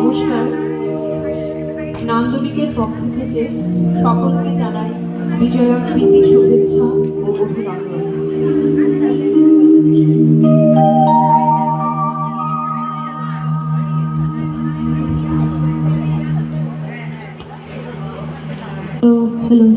নমস্কার। নান্দনিকের পক্ষ থেকে সকলকে জানাই বিজয়ার প্রীতি শুভেচ্ছা ও অভিনন্দন। হ্যালো,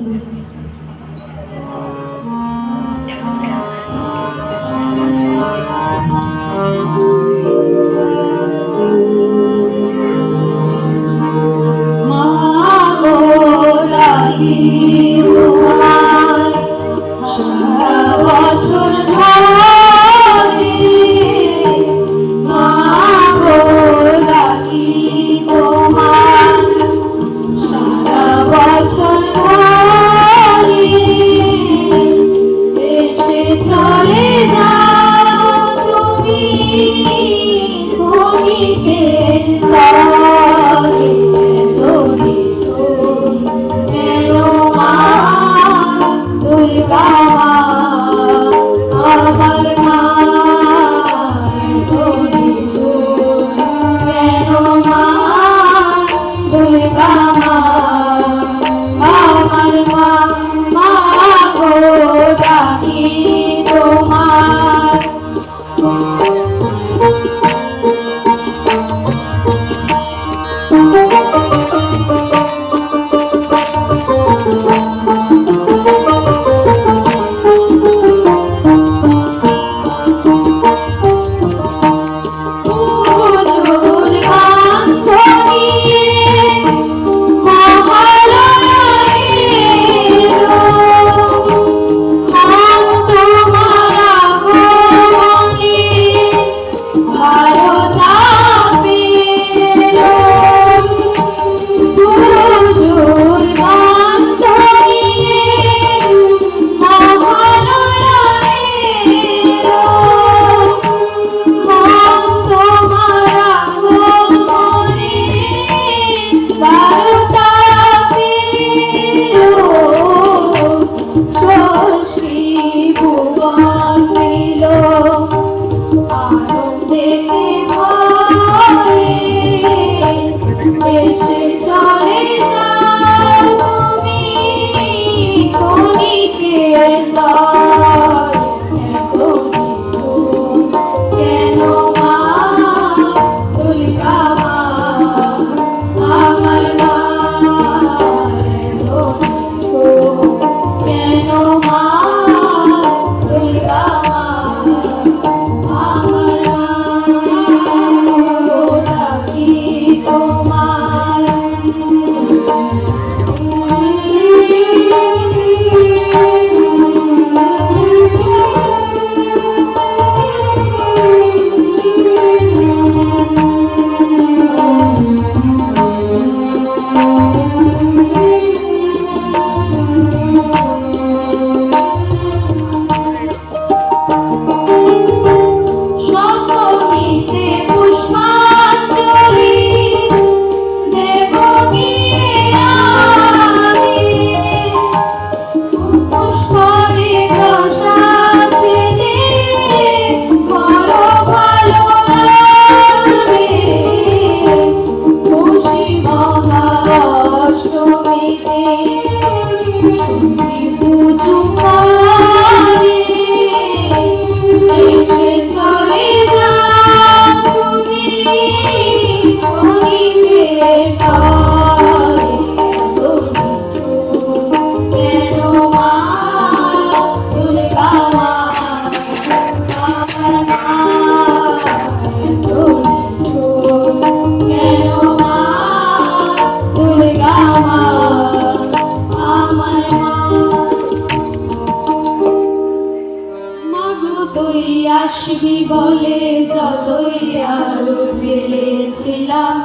আসবি বলে যতই আলো জ্বেলেছিলাম,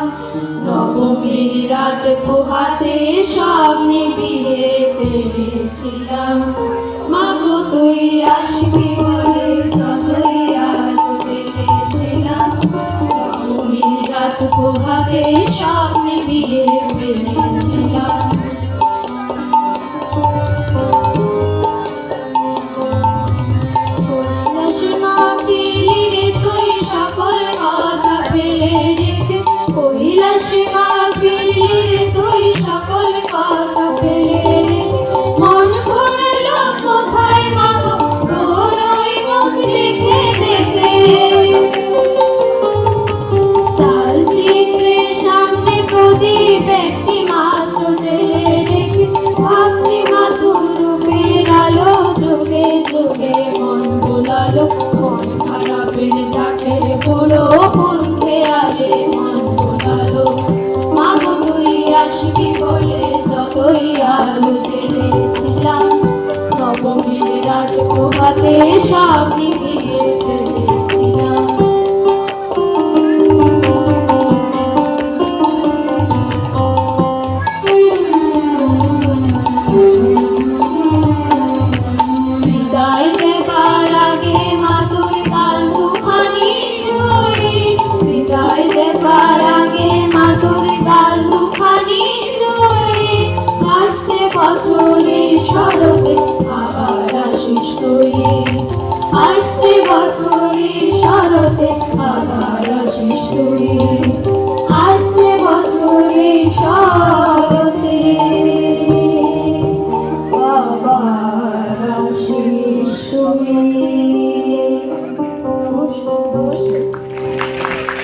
নবমীর রাত পোহাতে সব নিভিয়ে ফেলেছিলাম। মাগো তুই আসবি বলে যতই আলো জ্বেলেছিলাম, নবমীর রাত পোহাতে সব নিভিয়ে ফেলেছিলাম। সকল কথা ফেলে রেখে কহিলা আসে মা ফিরলি রে তুই সকল কথা ফেলে রে মন ভরলো কোথায় মা গো তোর ওই মুখ দেখে দেখে চাল চিত্রের সামনে প্রদীপ একটি মাত্র জেলে রেখে ভাবছি মা তোর রূপের আলো যোগে যোগে মন ভোলালো মন খারাপের ডাকের বড় কোন খেয়ালে মন ভোলালো মা গো তুই আসবি বলে যতই আলো জেলেছিলাম নবমীর রাত প্রভাতে স্বপ্নে